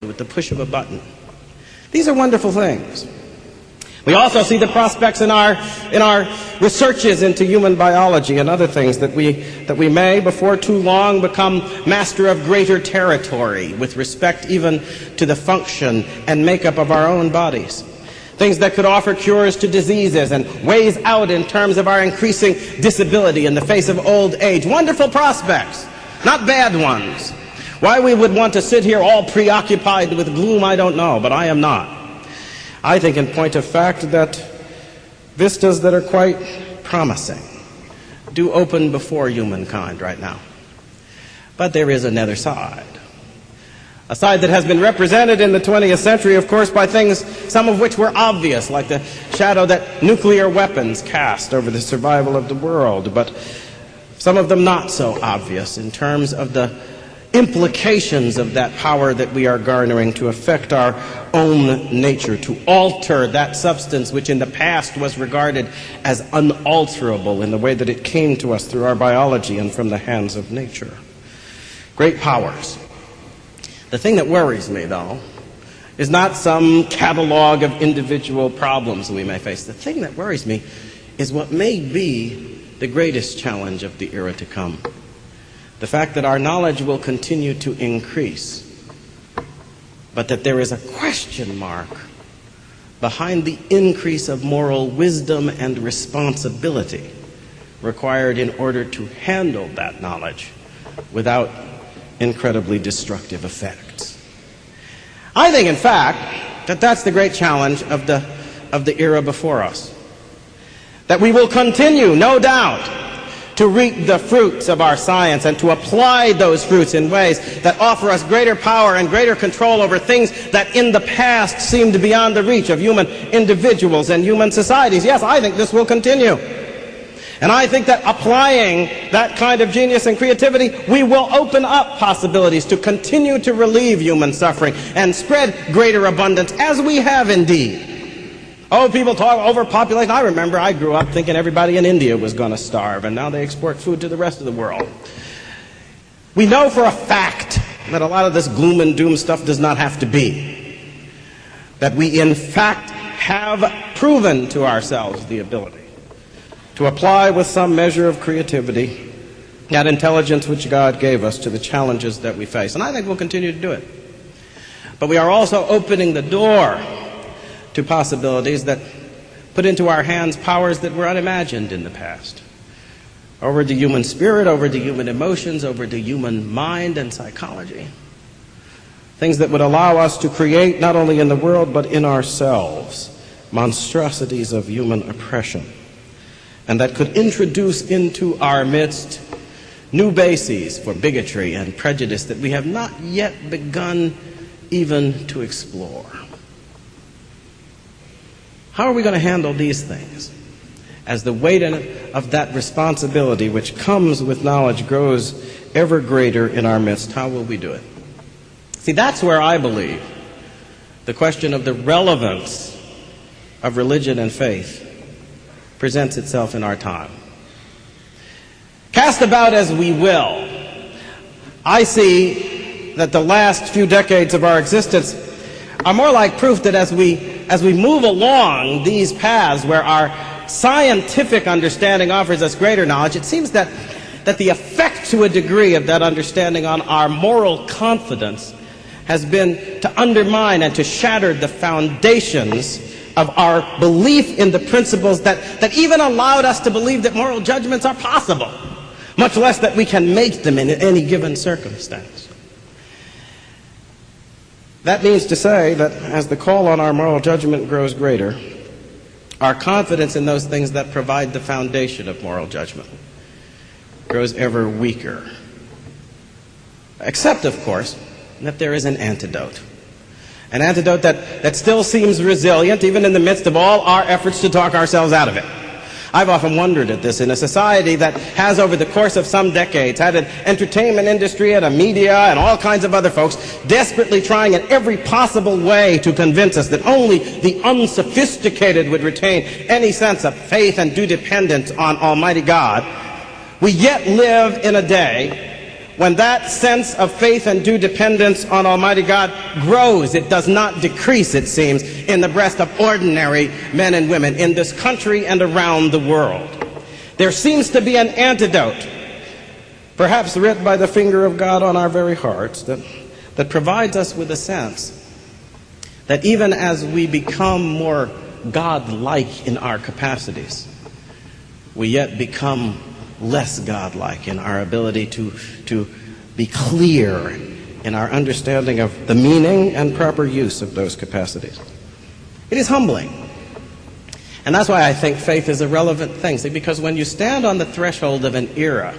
with the push of a button. These are wonderful things. We also see the prospects in our researches into human biology and other things that we may, before too long, become master of greater territory with respect even to the function and makeup of our own bodies. Things that could offer cures to diseases and ways out in terms of our increasing disability in the face of old age. Wonderful prospects, not bad ones. Why we would want to sit here all preoccupied with gloom, I don't know, but I am not. I think in point of fact that vistas that are quite promising do open before humankind right now. But there is another side. A side that has been represented in the 20th century, of course, by things, some of which were obvious, like the shadow that nuclear weapons cast over the survival of the world, but some of them not so obvious in terms of the implications of that power that we are garnering to affect our own nature, to alter that substance which in the past was regarded as unalterable in the way that it came to us through our biology and from the hands of nature. Great powers. The thing that worries me, though, is not some catalog of individual problems we may face. The thing that worries me is what may be the greatest challenge of the era to come. The fact that our knowledge will continue to increase, but that there is a question mark behind the increase of moral wisdom and responsibility required in order to handle that knowledge without incredibly destructive effects. I think, in fact, that that's the great challenge of the era before us. That we will continue, no doubt, to reap the fruits of our science and to apply those fruits in ways that offer us greater power and greater control over things that in the past seemed beyond the reach of human individuals and human societies. Yes, I think this will continue. And I think that applying that kind of genius and creativity, we will open up possibilities to continue to relieve human suffering and spread greater abundance, as we have indeed. Oh, people talk overpopulation. I remember I grew up thinking everybody in India was going to starve, and now they export food to the rest of the world. We know for a fact that a lot of this gloom and doom stuff does not have to be. That we, in fact, have proven to ourselves the ability to apply with some measure of creativity that intelligence which God gave us to the challenges that we face. And I think we'll continue to do it. But we are also opening the door to possibilities that put into our hands powers that were unimagined in the past. Over the human spirit, over the human emotions, over the human mind and psychology. Things that would allow us to create, not only in the world, but in ourselves, monstrosities of human oppression. And that could introduce into our midst new bases for bigotry and prejudice that we have not yet begun even to explore. How are we going to handle these things as the weight of that responsibility which comes with knowledge grows ever greater in our midst? How will we do it? See, that's where I believe the question of the relevance of religion and faith presents itself in our time. Cast about as we will, I see that the last few decades of our existence are more like proof that as we move along these paths where our scientific understanding offers us greater knowledge, it seems that the effect to a degree of that understanding on our moral confidence has been to undermine and to shatter the foundations of our belief in the principles that even allowed us to believe that moral judgments are possible, much less that we can make them in any given circumstance. That means to say that as the call on our moral judgment grows greater, our confidence in those things that provide the foundation of moral judgment grows ever weaker. Except, of course, that there is an antidote. An antidote that still seems resilient even in the midst of all our efforts to talk ourselves out of it. I've often wondered at this in a society that has over the course of some decades had an entertainment industry and a media and all kinds of other folks desperately trying in every possible way to convince us that only the unsophisticated would retain any sense of faith and due dependence on Almighty God. We yet live in a day when that sense of faith and due dependence on Almighty God grows, it does not decrease, it seems, in the breast of ordinary men and women in this country and around the world. There seems to be an antidote, perhaps writ by the finger of God on our very hearts, that provides us with a sense that even as we become more God-like in our capacities, we yet become less God-like in our ability to be clear in our understanding of the meaning and proper use of those capacities. It is humbling. And that's why I think faith is a relevant thing. See, because when you stand on the threshold of an era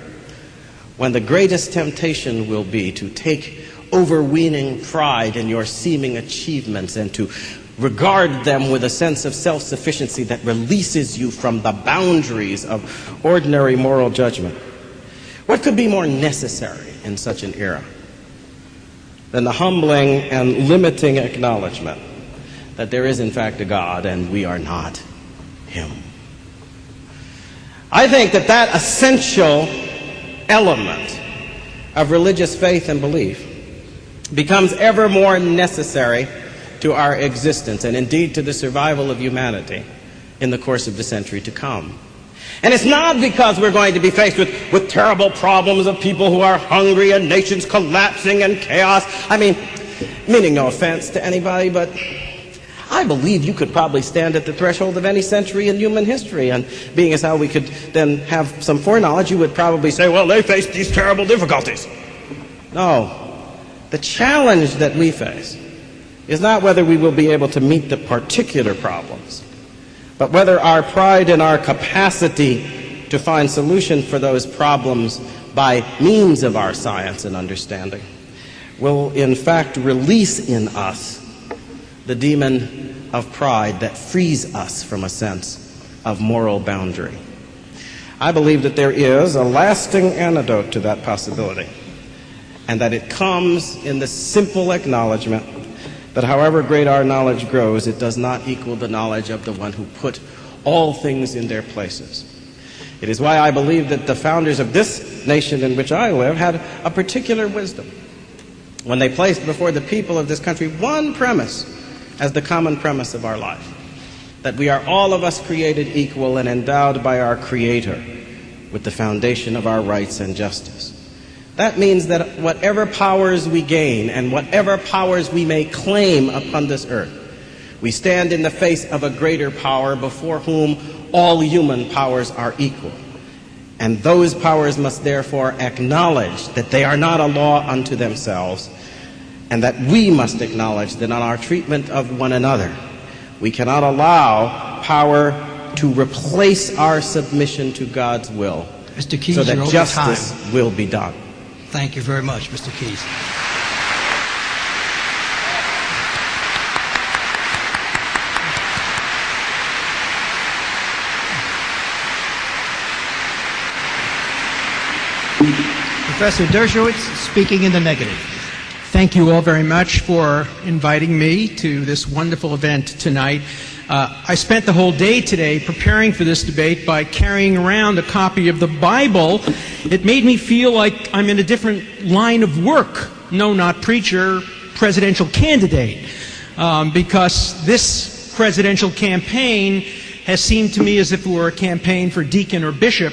when the greatest temptation will be to take overweening pride in your seeming achievements and to regard them with a sense of self-sufficiency that releases you from the boundaries of ordinary moral judgment, what could be more necessary in such an era than the humbling and limiting acknowledgement that there is in fact a God and we are not Him? I think that essential element of religious faith and belief becomes ever more necessary to our existence and indeed to the survival of humanity in the course of the century to come. And it's not because we're going to be faced with terrible problems of people who are hungry and nations collapsing and chaos. I mean, meaning no offense to anybody, but I believe you could probably stand at the threshold of any century in human history, and being as how we could then have some foreknowledge, you would probably say, well, they faced these terrible difficulties. No. The challenge that we face is not whether we will be able to meet the particular problems, but whether our pride in our capacity to find solution for those problems by means of our science and understanding will in fact release in us the demon of pride that frees us from a sense of moral boundary. I believe that there is a lasting antidote to that possibility, and that it comes in the simple acknowledgement that however great our knowledge grows, it does not equal the knowledge of the one who put all things in their places. It is why I believe that the founders of this nation in which I live had a particular wisdom when they placed before the people of this country one premise as the common premise of our life, that we are all of us created equal and endowed by our Creator with the foundation of our rights and justice. That means that whatever powers we gain and whatever powers we may claim upon this earth, we stand in the face of a greater power before whom all human powers are equal. And those powers must therefore acknowledge that they are not a law unto themselves, and that we must acknowledge that on our treatment of one another, we cannot allow power to replace our submission to God's will, Mr. Keyes, so that justice will be done. Thank you very much, Mr. Keyes. Professor Dershowitz, speaking in the negative. Thank you all very much for inviting me to this wonderful event tonight. I spent the whole day today preparing for this debate by carrying around a copy of the Bible. It made me feel like I'm in a different line of work. No, not preacher, presidential candidate. Because this presidential campaign has seemed to me as if it were a campaign for deacon or bishop